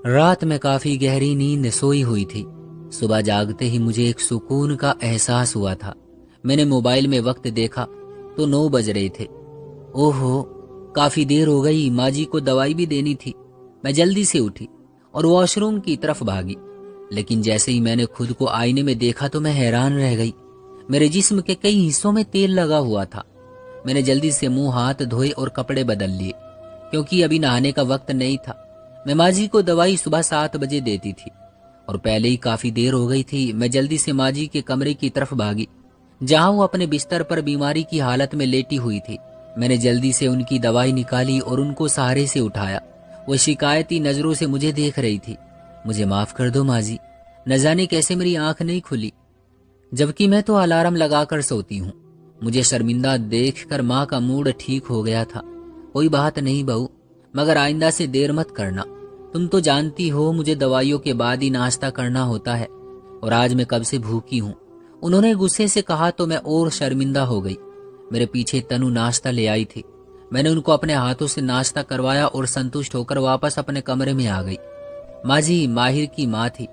रात में काफी गहरी नींद सोई हुई थी। सुबह जागते ही मुझे एक सुकून का एहसास हुआ था। मैंने मोबाइल में वक्त देखा तो 9 बज रहे थे। ओहो, काफी देर हो गई, माँ जी को दवाई भी देनी थी। मैं जल्दी से उठी और वॉशरूम की तरफ भागी, लेकिन जैसे ही मैंने खुद को आईने में देखा तो मैं हैरान रह गई। मेरे जिस्म के कई हिस्सों में तेल लगा हुआ था। मैंने जल्दी से मुंह हाथ धोए और कपड़े बदल लिए, क्योंकि अभी नहाने का वक्त नहीं था। मैं माँ जी को दवाई सुबह 7 बजे देती थी और पहले ही काफी देर हो गई थी। मैं जल्दी से माँ जी के कमरे की तरफ भागी, जहां वो अपने बिस्तर पर बीमारी की हालत में लेटी हुई थी। मैंने जल्दी से उनकी दवाई निकाली और उनको सहारे से उठाया। वो शिकायती नजरों से मुझे देख रही थी। मुझे माफ कर दो माँ जी, न जाने कैसे मेरी आंख नहीं खुली, जबकि मैं तो अलार्म लगाकर सोती हूँ। मुझे शर्मिंदा देखकर माँ का मूड ठीक हो गया था। कोई बात नहीं बहू, मगर आइंदा से देर मत करना। तुम तो जानती हो मुझे दवाइयों के बाद ही नाश्ता करना होता है, और आज मैं कब से भूखी हूँ। उन्होंने गुस्से से कहा तो मैं और शर्मिंदा हो गई। मेरे पीछे तनु नाश्ता ले आई थी। मैंने उनको अपने हाथों से नाश्ता करवाया और संतुष्ट होकर वापस अपने कमरे में आ गई। माँ जी माहिर की माँ थी।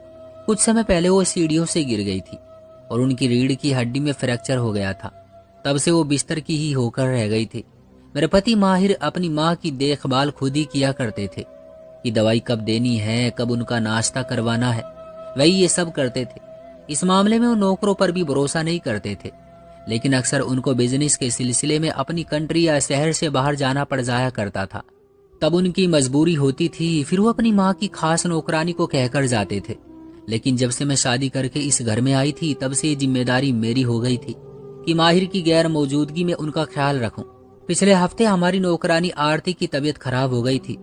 कुछ समय पहले वो सीढ़ियों से गिर गई थी और उनकी रीढ़ की हड्डी में फ्रैक्चर हो गया था। तब से वो बिस्तर की ही होकर रह गई थी। मेरे पति माहिर अपनी माँ की देखभाल खुद ही किया करते थे, कि दवाई कब देनी है, कब उनका नाश्ता करवाना है, वही ये सब करते थे। इस मामले में वो नौकरों पर भी भरोसा नहीं करते थे, लेकिन अक्सर उनको बिजनेस के सिलसिले में अपनी कंट्री या शहर से बाहर जाना पड़ जाया करता था। तब उनकी मजबूरी होती थी, फिर वो अपनी माँ की खास नौकरानी को कहकर जाते थे। लेकिन जब से मैं शादी करके इस घर में आई थी, तब से ये जिम्मेदारी मेरी हो गई थी कि माहिर की गैर मौजूदगी में उनका ख्याल रखूं। पिछले हफ्ते हमारी नौकरानी आरती की तबीयत खराब हो गई थी।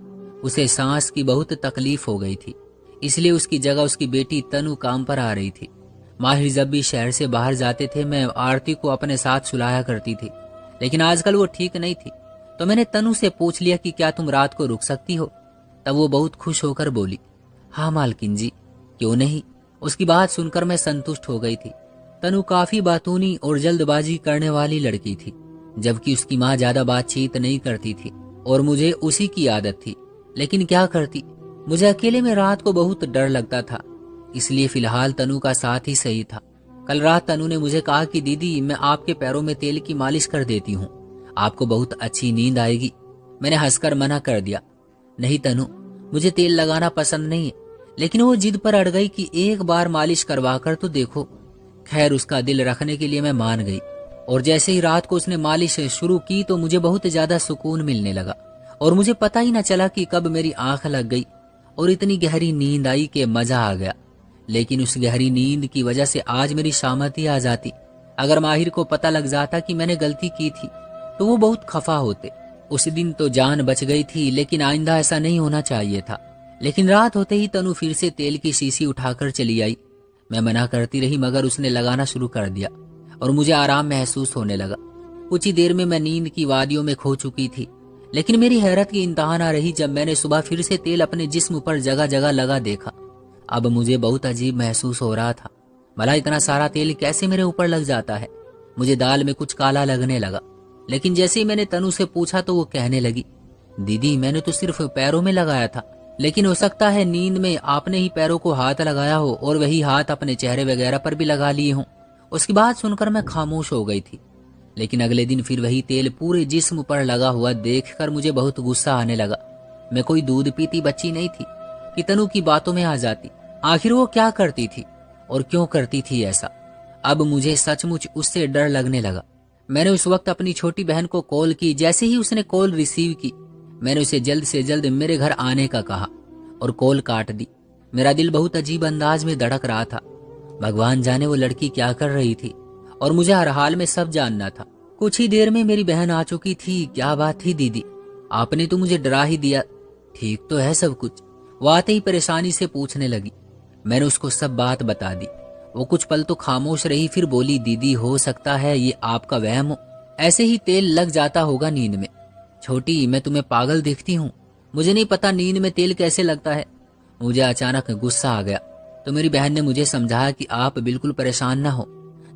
उसे सांस की बहुत तकलीफ हो गई थी, इसलिए उसकी जगह उसकी बेटी तनु काम पर आ रही थी। माहिर जब भी शहर से बाहर जाते थे, मैं आरती को अपने साथ सुलाया करती थी, लेकिन आजकल वो ठीक नहीं थी। तो मैंने तनु से पूछ लिया कि क्या तुम रात को रुक सकती हो। तब वो बहुत खुश होकर बोली, हाँ मालकिन जी, क्यों नहीं। उसकी बात सुनकर मैं संतुष्ट हो गई थी। तनु काफी बातूनी और जल्दबाजी करने वाली लड़की थी, जबकि उसकी माँ ज्यादा बातचीत नहीं करती थी और मुझे उसी की आदत थी। लेकिन क्या करती, मुझे अकेले में रात को बहुत डर लगता था, इसलिए फिलहाल तनु का साथ ही सही था। कल रात तनु ने मुझे कहा कि दीदी मैं आपके पैरों में तेल की मालिश कर देती हूँ, आपको बहुत अच्छी नींद आएगी। मैंने हंसकर मना कर दिया, नहीं तनु, मुझे तेल लगाना पसंद नहीं है। लेकिन वो जिद पर अड़ गई कि एक बार मालिश करवा कर तो देखो। खैर, उसका दिल रखने के लिए मैं मान गई, और जैसे ही रात को उसने मालिश शुरू की तो मुझे बहुत ज्यादा सुकून मिलने लगा, और मुझे पता ही न चला कि कब मेरी आंख लग गई और इतनी गहरी नींद आई कि मजा आ गया। लेकिन उस गहरी नींद की वजह से आज मेरी शामत ही आ जाती। अगर माहिर को पता लग जाता कि मैंने गलती की थी तो वो बहुत खफा होते। उस दिन तो जान बच गई थी, लेकिन आइंदा ऐसा नहीं होना चाहिए था। लेकिन रात होते ही तनु फिर से तेल की शीशी उठाकर चली आई। मैं मना करती रही, मगर उसने लगाना शुरू कर दिया और मुझे आराम महसूस होने लगा। कुछ ही देर में मैं नींद की वादियों में खो चुकी थी। लेकिन मेरी हैरत की इंतहा न रही जब मैंने सुबह फिर से तेल अपने जिस्म पर जगह जगह लगा देखा। अब मुझे बहुत अजीब महसूस हो रहा था। भला इतना सारा तेल कैसे मेरे ऊपर लग जाता है। मुझे दाल में कुछ काला लगने लगा। लेकिन जैसे ही मैंने तनु से पूछा तो वो कहने लगी, दीदी मैंने तो सिर्फ पैरों में लगाया था, लेकिन हो सकता है नींद में आपने ही पैरों को हाथ लगाया हो और वही हाथ अपने चेहरे वगैरह पर भी लगा लिए हों। उसकी बात सुनकर मैं खामोश हो गई थी। लेकिन अगले दिन फिर वही तेल पूरे जिस्म पर लगा हुआ देखकर मुझे बहुत गुस्सा आने लगा। मैं कोई दूध पीती बच्ची नहीं थी कि तनु की बातों में आ जाती। आखिर वो क्या करती थी और क्यों करती थी ऐसा। अब मुझे सचमुच उससे डर लगने लगा। मैंने उस वक्त अपनी छोटी बहन को कॉल की। जैसे ही उसने कॉल रिसीव की, मैंने उसे जल्द से जल्द मेरे घर आने का कहा और कॉल काट दी। मेरा दिल बहुत अजीब अंदाज में धड़क रहा था। भगवान जाने वो लड़की क्या कर रही थी, और मुझे हर हाल में सब जानना था। कुछ ही देर में मेरी बहन आ चुकी थी। क्या बात थी दीदी, आपने तो मुझे डरा ही दिया। ठीक तो है सब कुछ, वो आते ही परेशानी से पूछने लगी। मैंने उसको सब बात बता दी। वो कुछ पल तो खामोश रही, फिर बोली, दीदी हो सकता है ये आपका वहम हो, ऐसे ही तेल लग जाता होगा नींद में। छोटी, मैं तुम्हें पागल दिखती हूँ? मुझे नहीं पता नींद में तेल कैसे लगता है। मुझे अचानक गुस्सा आ गया तो मेरी बहन ने मुझे समझाया कि आप बिल्कुल परेशान ना हो,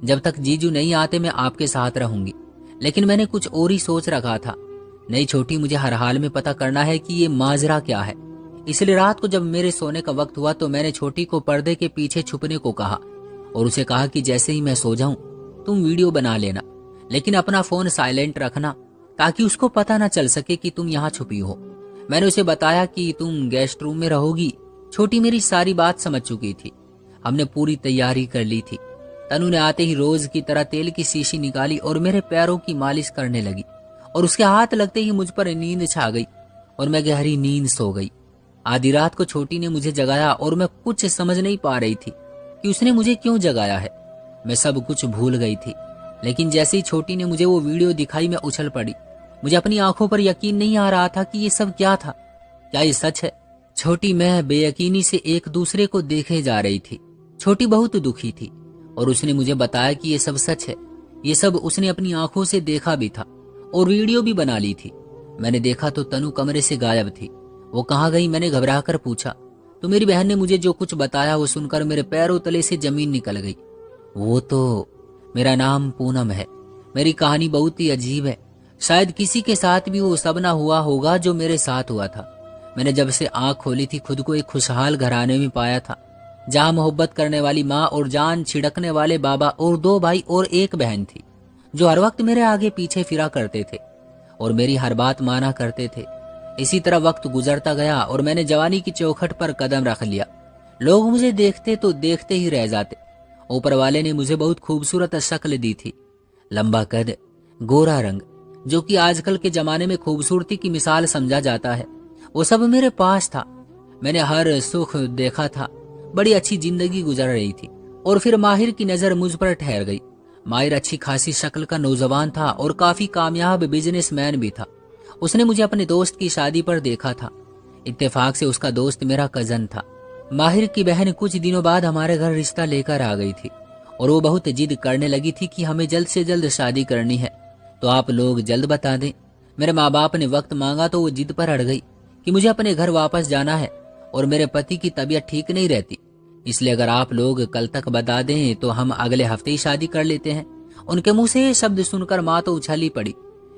जब तक जीजू नहीं आते मैं आपके साथ रहूंगी। लेकिन मैंने कुछ और ही सोच रखा था। नहीं छोटी, मुझे हर हाल में पता करना है कि ये माजरा क्या है। इसलिए रात को जब मेरे सोने का वक्त हुआ तो मैंने छोटी को पर्दे के पीछे छुपने को कहा और उसे कहा कि जैसे ही मैं सो जाऊं तुम वीडियो बना लेना, लेकिन अपना फोन साइलेंट रखना ताकि उसको पता ना चल सके कि तुम यहाँ छुपी हो। मैंने उसे बताया कि तुम गेस्ट रूम में रहोगी। छोटी मेरी सारी बात समझ चुकी थी। हमने पूरी तैयारी कर ली थी। तनु ने आते ही रोज की तरह तेल की शीशी निकाली और मेरे पैरों की मालिश करने लगी और उसके हाथ लगते ही मुझ पर नींद छा गई और मैं गहरी नींद सो गई। आधी रात को छोटी ने मुझे जगाया और मैं कुछ समझ नहीं पा रही थी कि उसने मुझे क्यों जगाया है। मैं सब कुछ भूल गई थी, लेकिन जैसे ही छोटी ने मुझे वो वीडियो दिखाई मैं उछल पड़ी। मुझे अपनी आंखों पर यकीन नहीं आ रहा था कि ये सब क्या था। क्या ये सच है? छोटी मैं बेयकीनी से एक दूसरे को देखे जा रही थी। छोटी बहुत दुखी थी और उसने मुझे बताया कि ये सब सच है। ये सब उसने अपनी आंखों से देखा भी था और वीडियो भी बना ली थी। मैंने देखा तो तनु कमरे से गायब थी। वो कहाँ गई मैंने घबरा कर पूछा तो मेरी बहन ने मुझे जो कुछ बताया वो सुनकर मेरे पैरों तले से जमीन निकल गई। वो तो मेरा नाम पूनम है। मेरी कहानी बहुत ही अजीब है। शायद किसी के साथ भी वो सब ना हुआ होगा जो मेरे साथ हुआ था। मैंने जब से आंख खोली थी खुद को एक खुशहाल घराने में पाया था, जहां मोहब्बत करने वाली माँ और जान छिड़कने वाले बाबा और 2 भाई और 1 बहन थी, जो हर वक्त मेरे आगे पीछे फिरा करते थे और मेरी हर बात माना करते थे। इसी तरह वक्त गुजरता गया और मैंने जवानी की चौखट पर कदम रख लिया। लोग मुझे देखते तो देखते ही रह जाते। ऊपर वाले ने मुझे बहुत खूबसूरत शक्ल दी थी। लंबा कद, गोरा रंग, जो कि आजकल के जमाने में खूबसूरती की मिसाल समझा जाता है, वो सब मेरे पास था। मैंने हर सुख देखा था। बड़ी अच्छी जिंदगी गुजर रही थी और फिर माहिर की नजर मुझ पर ठहर गई। माहिर अच्छी खासी शक्ल का नौजवान था और काफी कामयाब बिजनेसमैन भी था। उसने मुझे अपने दोस्त की शादी पर देखा था। इत्तेफाक से उसका दोस्त मेरा कजन था। माहिर की बहन कुछ दिनों बाद हमारे घर रिश्ता लेकर आ गई थी और वो बहुत जिद करने लगी थी कि हमें जल्द से जल्द शादी करनी है, तो आप लोग जल्द बता दें। मेरे माँ बाप ने वक्त मांगा तो वो जिद पर अड़ गई कि मुझे अपने घर वापस जाना है और मेरे पति की तबीयत ठीक नहीं रहती, इसलिए अगर आप लोग कल तक बता दें तो हम अगले हफ्ते ही शादी कर लेते हैं। उनके मुंह से ये शब्द सुनकर माँ तो उछली पड़ी,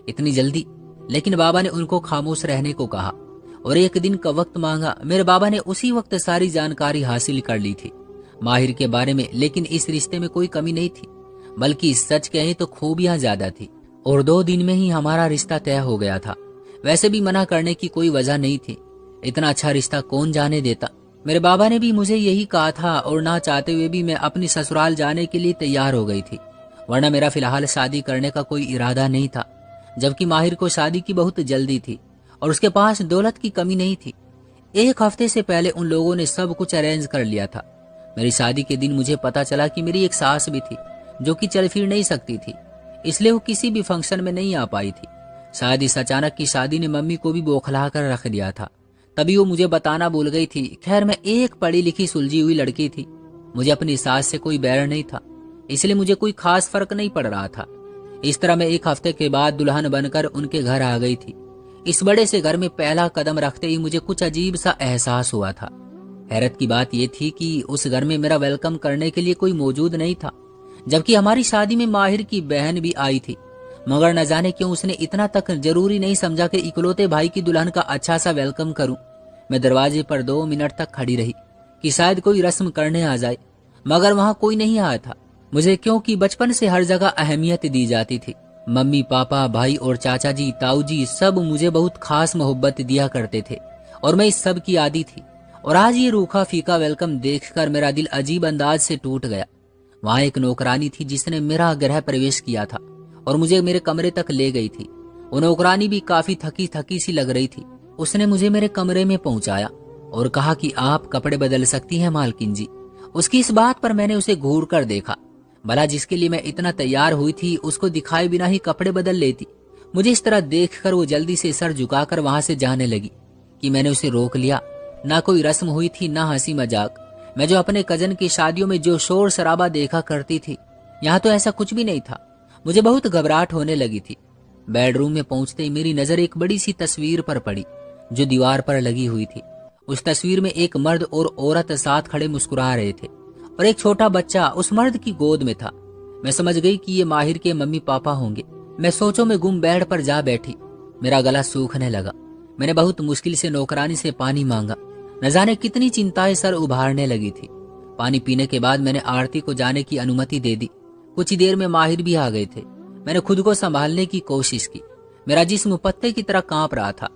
इतनी जल्दी? लेकिन बाबा ने उनको खामोश रहने को कहा और 1 दिन का वक्त मांगा। मेरे बाबा ने उसी वक्त सारी जानकारी हासिल कर ली थी माहिर के बारे में, लेकिन इस रिश्ते में कोई कमी नहीं थी, बल्कि सच कहें तो खूबियां ज्यादा थी और 2 दिन में ही हमारा रिश्ता तय हो गया था। वैसे भी मना करने की कोई वजह नहीं थी, इतना अच्छा रिश्ता कौन जाने देता। मेरे बाबा ने भी मुझे यही कहा था और ना चाहते हुए भी मैं अपनी ससुराल जाने के लिए तैयार हो गई थी, वरना मेरा फिलहाल शादी करने का कोई इरादा नहीं था। जबकि माहिर को शादी की बहुत जल्दी थी और उसके पास दौलत की कमी नहीं थी। 1 हफ्ते से पहले उन लोगों ने सब कुछ अरेंज कर लिया था। मेरी शादी के दिन मुझे पता चला कि मेरी एक सास भी थी जो कि चल फिर नहीं सकती थी, इसलिए वो किसी भी फंक्शन में नहीं आ पाई थी। शायद इस अचानक की शादी ने मम्मी को भी बौखला कर रख दिया था, तभी वो मुझे बताना भूल गई थी। खैर, मैं एक पढ़ी लिखी सुलझी हुई लड़की थी। मुझे अपनी सास से कोई बैर नहीं था, इसलिए मुझे कोई खास फर्क नहीं पड़ रहा था। इस तरह मैं 1 हफ्ते के बाद दुल्हन बनकर उनके घर आ गई थी। इस बड़े से घर में पहला कदम रखते ही मुझे कुछ अजीब सा एहसास हुआ था। हैरत की बात यह थी कि उस घर में मेरा वेलकम करने के लिए कोई मौजूद नहीं था, जबकि हमारी शादी में माहिर की बहन भी आई थी, मगर न जाने क्यों उसने इतना तक जरूरी नहीं समझा कि इकलौते भाई की दुल्हन का अच्छा सा वेलकम करूं। मैं दरवाजे पर 2 मिनट तक खड़ी रही कि शायद कोई रस्म करने आ जाए, मगर वहां कोई नहीं आया था। मुझे क्योंकि बचपन से हर जगह अहमियत दी जाती थी। मम्मी, पापा, भाई और चाचा जी, ताऊ जी सब मुझे बहुत खास मोहब्बत दिया करते थे और मैं इस सब की आदी थी। और आज ये रूखा फीका वेलकम देखकर मेरा दिल अजीब अंदाज से टूट गया। वहां एक नौकरानी थी जिसने मेरा गृह प्रवेश किया था और मुझे मेरे कमरे तक ले गई थी। वो नौकरानी भी काफी थकी थकी सी लग रही थी। उसने मुझे मेरे कमरे में पहुंचाया और कहा कि आप कपड़े बदल सकती हैं मालकिन जी। उसकी इस बात पर मैंने उसे घूर कर देखा। भला जिसके लिए मैं इतना तैयार हुई थी उसको दिखाए बिना ही कपड़े बदल लेती। मुझे इस तरह देखकर वो जल्दी से सर झुकाकर वहां से जाने लगी कि मैंने उसे रोक लिया। ना कोई रस्म हुई थी, ना हंसी मजाक। मैं जो अपने कजन की शादियों में जो शोर शराबा देखा करती थी, यहाँ तो ऐसा कुछ भी नहीं था। मुझे बहुत घबराहट होने लगी थी। बेडरूम में पहुंचते ही मेरी नजर एक बड़ी सी तस्वीर पर पड़ी जो दीवार पर लगी हुई थी। उस तस्वीर में एक मर्द और औरत साथ खड़े मुस्कुरा रहे थे और एक छोटा बच्चा उस मर्द की गोद में था। मैं समझ गई कि ये माहिर के मम्मी पापा होंगे। मैं सोचों में गुम बेड पर जा बैठी। मेरा गला सूखने लगा। मैंने बहुत मुश्किल से नौकरानी से पानी मांगा न जाने कितनी चिंताएं सर उभारने लगी थी। पानी पीने के बाद मैंने आरती को जाने की अनुमति दे दी। कुछ ही देर में माहिर भी आ गए थे। मैंने खुद को संभालने की कोशिश की। मेरा जिस्म पत्ते की तरह कांप रहा था,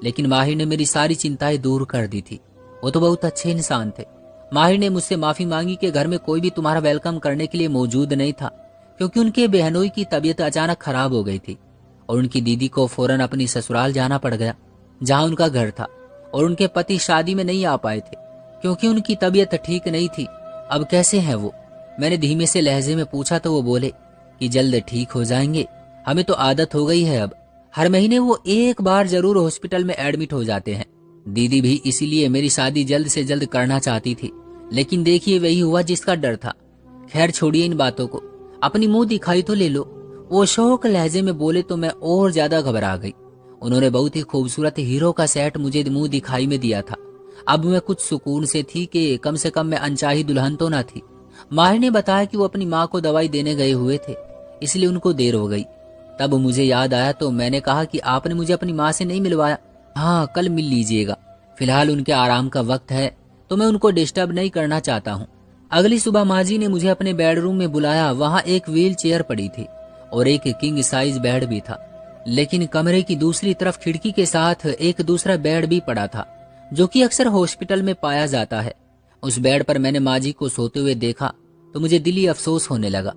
लेकिन माहिर ने मेरी सारी चिंताएं दूर कर दी थी। वो तो बहुत अच्छे इंसान थे। माहिर ने मुझसे माफी मांगी कि घर में कोई भी तुम्हारा वेलकम करने के लिए मौजूद नहीं था, क्योंकि उनके बहनोई की तबीयत अचानक खराब हो गई थी और उनकी दीदी को फौरन अपनी ससुराल जाना पड़ गया, जहां उनका घर था। और उनके पति शादी में नहीं आ पाए थे क्योंकि उनकी तबीयत ठीक नहीं थी। अब कैसे हैं वो? मैंने धीमे से लहजे में पूछा तो वो बोले कि जल्द ठीक हो जाएंगे, हमें तो आदत हो गई है। अब हर महीने वो एक बार जरूर हॉस्पिटल में एडमिट हो जाते हैं। दीदी भी इसीलिए मेरी शादी जल्द से जल्द करना चाहती थी, लेकिन देखिए वही हुआ जिसका डर था। खैर छोड़िए इन बातों को, अपनी मुंह दिखाई तो ले लो। वो शौक लहजे में बोले तो मैं और ज्यादा घबरा गई। उन्होंने बहुत ही खूबसूरत हीरो का सेट मुझे मुंह दिखाई में दिया था। अब मैं कुछ सुकून से थी कि कम से कम मैं अनचाही दुल्हन तो न थी। माहिर ने बताया कि वो अपनी माँ को दवाई देने गए हुए थे, इसलिए उनको देर हो गई। तब मुझे याद आया तो मैंने कहा कि आपने मुझे अपनी माँ से नहीं मिलवाया। हाँ, कल मिल लीजिएगा, फिलहाल उनके आराम का वक्त है तो मैं उनको डिस्टर्ब नहीं करना चाहता हूँ। अगली सुबह माँ जी ने मुझे अपने बेडरूम में बुलाया। वहाँ एक व्हील चेयर पड़ी थी और एक किंग साइज बेड भी था, लेकिन कमरे की दूसरी तरफ खिड़की के साथ एक दूसरा बेड भी पड़ा था, जो कि अक्सर हॉस्पिटल में पाया जाता है। उस बेड पर मैंने माँ जी को सोते हुए देखा तो मुझे दिली अफसोस होने लगा।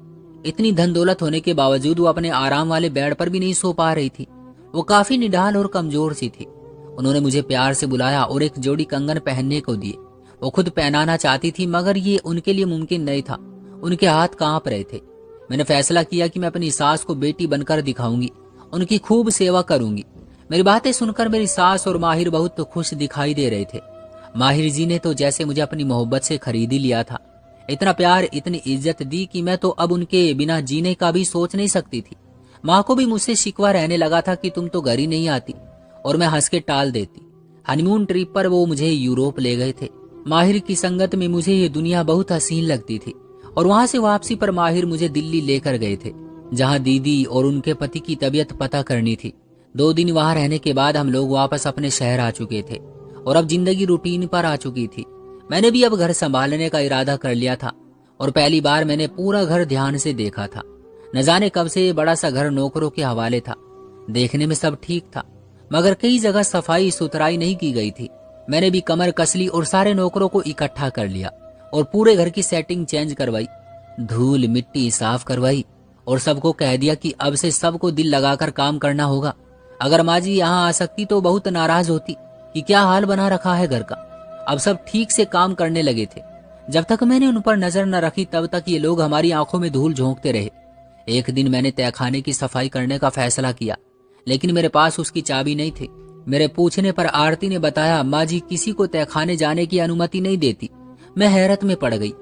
इतनी धन दौलत होने के बावजूद वो अपने आराम वाले बेड पर भी नहीं सो पा रही थी। वो काफी निढाल और कमजोर सी थी। उन्होंने मुझे प्यार से बुलाया और एक जोड़ी कंगन पहनने को दिए। वो खुद पहनाना चाहती थी, मगर ये उनके लिए मुमकिन नहीं था। उनके हाथ कांप रहे थे। मैंने फैसला किया कि मैं अपनी सास को बेटी बनकर दिखाऊंगी, उनकी खूब सेवा करूंगी। मेरी बातें सुनकर मेरी सास और माहिर बहुत खुश दिखाई दे रहे थे। माहिर जी ने तो जैसे मुझे अपनी मोहब्बत से खरीद ही लिया था। इतना प्यार, इतनी इज्जत दी कि मैं तो अब उनके बिना जीने का भी सोच नहीं सकती थी। माँ को भी मुझसे शिकवा रहने लगा था कि तुम तो घर ही नहीं आती, और मैं हंस के टाल देती। हनीमून ट्रिप पर वो मुझे यूरोप ले गए थे। माहिर की संगत में मुझे ये दुनिया बहुत हसीन लगती थी, और वहां से वापसी पर माहिर मुझे दिल्ली लेकर गए थे, जहां दीदी और उनके पति की तबीयत पता करनी थी। 2 दिन वहां रहने के बाद हम लोग वापस अपने शहर आ चुके थे और अब जिंदगी रूटीन पर आ चुकी थी। मैंने भी अब घर संभालने का इरादा कर लिया था और पहली बार मैंने पूरा घर ध्यान से देखा था। न जाने कब से ये बड़ा सा घर नौकरों के हवाले था। देखने में सब ठीक था, मगर कई जगह सफाई सुथराई नहीं की गई थी। मैंने भी कमर कस ली और सारे नौकरों को इकट्ठा कर लिया और पूरे घर की सेटिंग चेंज करवाई, धूल मिट्टी साफ करवाई और सबको कह दिया कि अब से सबको दिल लगाकर काम करना होगा। अगर माँ जी यहाँ आ सकती तो बहुत नाराज होती कि क्या हाल बना रखा है घर का। अब सब ठीक से काम करने लगे थे। जब तक मैंने उन पर नजर न रखी तब तक ये लोग हमारी आंखों में धूल झोंकते रहे। एक दिन मैंने तहखाने की सफाई करने का फैसला किया, लेकिन मेरे पास उसकी चाबी नहीं थी। मेरे पूछने पर आरती ने बताया, माँ जी किसी को तहखाने जाने की अनुमति नहीं देती। मैं हैरत में पड़ गई।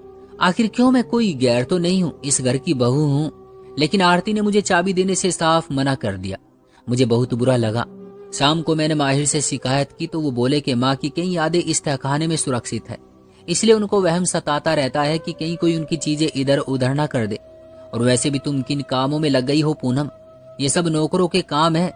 आखिर क्यों? मैं कोई गैर तो नहीं हूँ, इस घर की बहू हूँ। लेकिन आरती ने मुझे चाबी देने से साफ मना कर दिया। मुझे बहुत बुरा लगा। शाम को मैंने माहिर से शिकायत की तो वो बोले कि माँ की कई यादें इस तहखाने में सुरक्षित है, इसलिए उनको वहम सताता रहता है कि कहीं कोई उनकी चीजें इधर उधर ना कर दे। और वैसे भी तुम किन कामों में लग गई हो पूनम, ये सब नौकरों के काम है।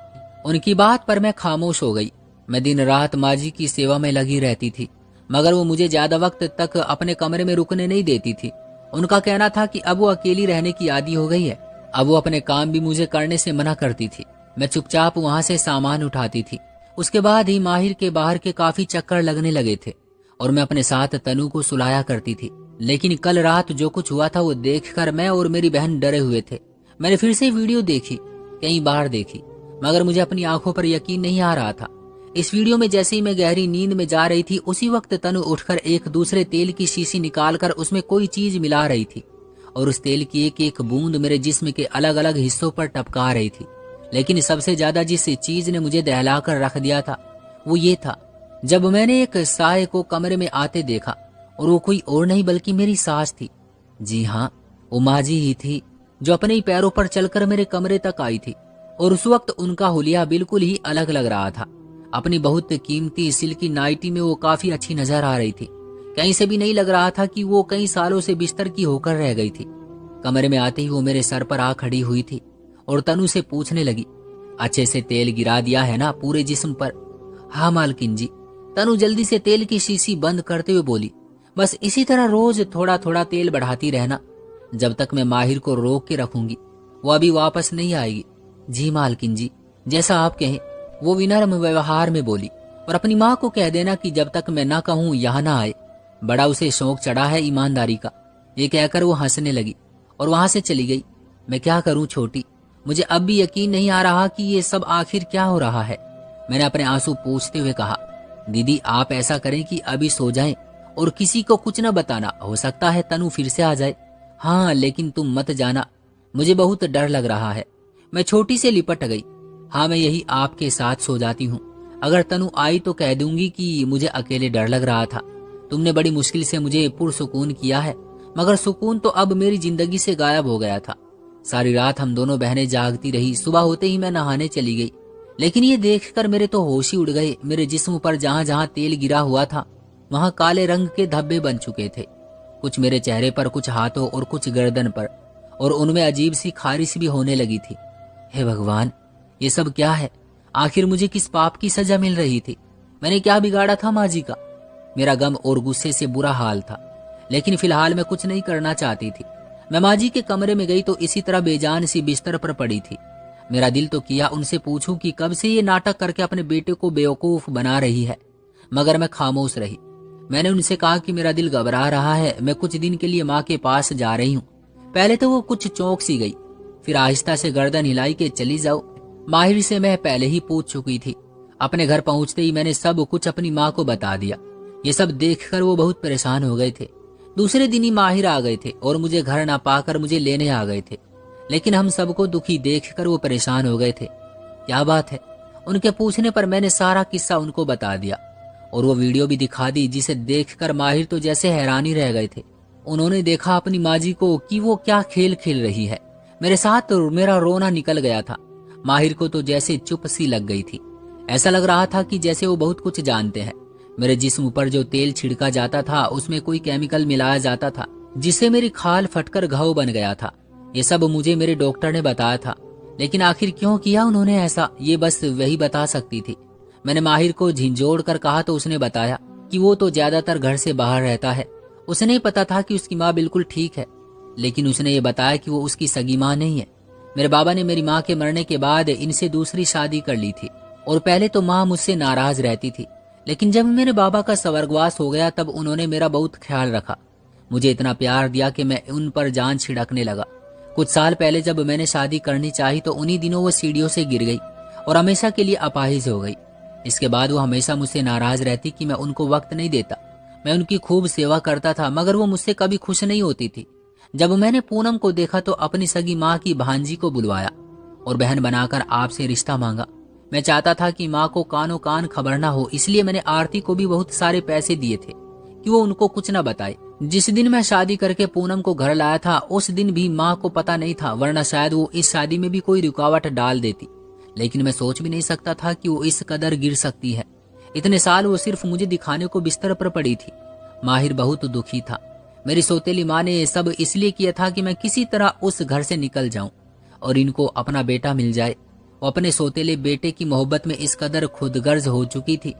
उनकी बात पर मैं खामोश हो गई। मैं दिन रात माँ जी की सेवा में लगी रहती थी, मगर वो मुझे ज्यादा वक्त तक अपने कमरे में रुकने नहीं देती थी। उनका कहना था कि अब वो अकेली रहने की आदी हो गई है। अब वो अपने काम भी मुझे करने से मना करती थी। मैं चुपचाप वहां से सामान उठाती थी। उसके बाद ही माहिर के बाहर के काफी चक्कर लगने लगे थे और मैं अपने साथ तनु को सुलाया करती थी। लेकिन कल रात जो कुछ हुआ था वो देखकर मैं और मेरी बहन डरे हुए थे। मैंने फिर से वीडियो देखी, कई बार देखी, मगर मुझे अपनी आंखों पर यकीन नहीं आ रहा था। इस वीडियो में जैसे ही मैं गहरी नींद में जा रही थी, उसी वक्त तनु उठकर एक दूसरे तेल की शीशी निकालकर उसमें कोई चीज मिला रही थी और उस तेल की एक एक बूंद मेरे जिस्म के अलग अलग हिस्सों पर टपका रही थी। लेकिन सबसे ज्यादा जिस चीज ने मुझे दहलाकर रख दिया था वो ये था, जब मैंने एक साए को कमरे में आते देखा, और वो कोई और नहीं बल्कि मेरी सास थी। जी हाँ, वो माँ जी ही थी जो अपने ही पैरों पर चलकर मेरे कमरे तक आई थी। और उस वक्त उनका हुलिया बिल्कुल ही अलग लग रहा था। अपनी बहुत कीमती सिल्की नाइटी में वो काफी अच्छी नजर आ रही थी। कहीं से भी नहीं लग रहा था कि वो कई सालों से बिस्तर की होकर रह गई थी। कमरे में आते ही वो मेरे सर पर आ खड़ी हुई थी और तनु से पूछने लगी, अच्छे से तेल गिरा दिया है ना पूरे जिस्म पर? हाँ मालकिन जी, तनु जल्दी से तेल की शीशी बंद करते हुए बोली, बस इसी तरह रोज थोड़ा थोड़ा तेल बढ़ाती रहना, जब तक मैं माहिर को रोक के रखूंगी वो अभी वापस नहीं आएगी। जी मालकिन जी, जैसा आप कहें, वो विनम्र व्यवहार में बोली। और अपनी माँ को कह देना कि जब तक मैं ना कहूँ यहाँ ना आए, बड़ा उसे शौक चढ़ा है ईमानदारी का। ये कहकर वो हंसने लगी और वहां से चली गई। मैं क्या करूं छोटी, मुझे अब भी यकीन नहीं आ रहा कि ये सब आखिर क्या हो रहा है। मैंने अपने आंसू पोंछते हुए कहा, दीदी आप ऐसा करें कि अभी सो जाएं और किसी को कुछ न बताना, हो सकता है तनु फिर से आ जाए। हाँ लेकिन तुम मत जाना, मुझे बहुत डर लग रहा है। मैं छोटी से लिपट गई। हाँ मैं यही आपके साथ सो जाती हूँ, अगर तनु आई तो कह दूंगी कि मुझे अकेले डर लग रहा था। तुमने बड़ी मुश्किल से मुझे पुरसुकून किया है, मगर सुकून तो अब मेरी जिंदगी से गायब हो गया था। सारी रात हम दोनों बहनें जागती रही। सुबह होते ही मैं नहाने चली गई, लेकिन ये देखकर मेरे तो होश ही उड़ गए। मेरे जिस्म पर जहां जहां तेल गिरा हुआ था वहां काले रंग के धब्बे बन चुके थे, कुछ मेरे चेहरे पर, कुछ हाथों और कुछ गर्दन पर, और उनमें अजीब सी खारिश भी होने लगी थी। हे भगवान, ये सब क्या है? आखिर मुझे किस पाप की सजा मिल रही थी? मैंने क्या बिगाड़ा था माँ जी का? मेरा गम और गुस्से से बुरा हाल था, लेकिन फिलहाल मैं कुछ नहीं करना चाहती थी। मैं माँ जी के कमरे में गई तो इसी तरह बेजान सी बिस्तर पर पड़ी थी। मेरा दिल तो किया उनसे पूछूं कि कब से ये नाटक करके अपने बेटे को बेवकूफ बना रही है, मगर मैं खामोश रही। मैंने उनसे कहा कि मेरा दिल घबरा रहा है, मैं कुछ दिन के लिए माँ के पास जा रही हूँ। पहले तो वो कुछ चौंक सी गई, फिर आहिस्ता से गर्दन हिलाई के चली जाओ। माहिर से मैं पहले ही पूछ चुकी थी। अपने घर पहुंचते ही मैंने सब कुछ अपनी माँ को बता दिया। ये सब देखकर वो बहुत परेशान हो गए थे। दूसरे दिन ही माहिर आ गए थे और मुझे घर ना पाकर मुझे लेने आ गए थे, लेकिन हम सबको दुखी देखकर वो परेशान हो गए थे। क्या बात है? उनके पूछने पर मैंने सारा किस्सा उनको बता दिया और वो वीडियो भी दिखा दी, जिसे देखकर माहिर तो जैसे हैरान ही रह गए थे। उन्होंने देखा अपनी माँ जी को कि वो क्या खेल खेल रही है। मेरे साथ तो मेरा रोना निकल गया था। माहिर को तो जैसे चुप सी लग गई थी। ऐसा लग रहा था कि जैसे वो बहुत कुछ जानते हैं। मेरे जिस्म पर जो तेल छिड़का जाता था उसमें कोई केमिकल मिलाया जाता था, जिससे मेरी खाल फटकर घाव बन गया था। ये सब मुझे मेरे डॉक्टर ने बताया था, लेकिन आखिर क्यों किया उन्होंने ऐसा, ये बस वही बता सकती थी। मैंने माहिर को झिंझोड़ कर कहा तो उसने बताया कि वो तो ज्यादातर घर से बाहर रहता है। उसे नहीं पता था कि उसकी माँ बिल्कुल ठीक है, लेकिन उसने ये बताया कि वो उसकी सगी माँ नहीं है। मेरे बाबा ने मेरी माँ के मरने के बाद इनसे दूसरी शादी कर ली थी, और पहले तो माँ मुझसे नाराज रहती थी, लेकिन जब मेरे बाबा का स्वर्गवास हो गया तब उन्होंने मेरा बहुत ख्याल रखा। मुझे इतना प्यार दिया कि मैं उन पर जान छिड़कने लगा। कुछ साल पहले जब मैंने शादी करनी चाही तो उन्हीं दिनों वो सीढ़ियों से गिर गई और हमेशा के लिए अपाहिज हो गई। इसके बाद वो हमेशा मुझसे नाराज रहती कि मैं उनको वक्त नहीं देता। मैं उनकी खूब सेवा करता था, मगर वो मुझसे कभी खुश नहीं होती थी। जब मैंने पूनम को देखा तो अपनी सगी माँ की भांजी को बुलवाया और बहन बनाकर आपसे रिश्ता मांगा। मैं चाहता था कि माँ को कानो कान खबर ना हो, इसलिए मैंने आरती को भी बहुत सारे पैसे दिए थे कि वो उनको कुछ न बताए। जिस दिन मैं शादी करके पूनम को घर लाया था उस दिन भी माँ को पता नहीं था, वरना शायद वो इस शादी में भी कोई रुकावट डाल देती। लेकिन मैं सोच भी नहीं सकता था कि वो इस कदर गिर सकती है। इतने साल वो सिर्फ मुझे दिखाने को बिस्तर पर पड़ी थी। माहिर बहुत दुखी था। मेरी सौतेली माँ ने सब इसलिए किया था कि मैं किसी तरह उस घर से निकल जाऊं और इनको अपना बेटा मिल जाए। वो अपने सौतेले बेटे की मोहब्बत में इस कदर खुदगर्ज हो चुकी थी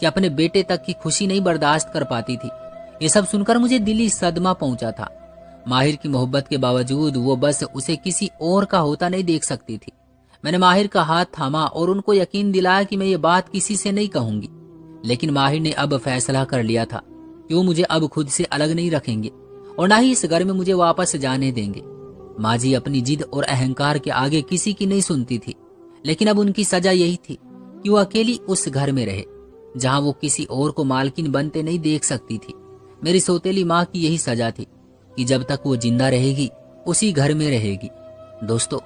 कि अपने बेटे तक की खुशी नहीं बर्दाश्त कर पाती थी। ये सब सुनकर मुझे दिली सदमा पहुंचा था। माहिर की मोहब्बत के बावजूद वो बस उसे किसी और का होता नहीं देख सकती थी। मैंने माहिर का हाथ थामा और उनको यकीन दिलाया कि मैं ये बात किसी से नहीं कहूंगी। लेकिन माहिर ने अब फैसला कर लिया था कि वो मुझे अब खुद से अलग नहीं रखेंगे और ना ही इस घर में मुझे वापस जाने देंगे। माँ जी अपनी जिद और अहंकार के आगे किसी की नहीं सुनती थी, लेकिन अब उनकी सजा यही थी कि वो अकेली उस घर में रहे जहां वो किसी और को मालकिन बनते नहीं देख सकती थी। मेरी सौतेली माँ की यही सजा थी कि जब तक वो जिंदा रहेगी उसी घर में रहेगी। दोस्तों,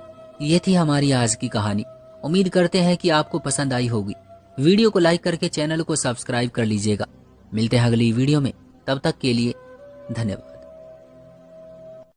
ये थी हमारी आज की कहानी। उम्मीद करते हैं कि आपको पसंद आई होगी। वीडियो को लाइक करके चैनल को सब्सक्राइब कर लीजिएगा। मिलते हैं अगली वीडियो में, तब तक के लिए धन्यवाद।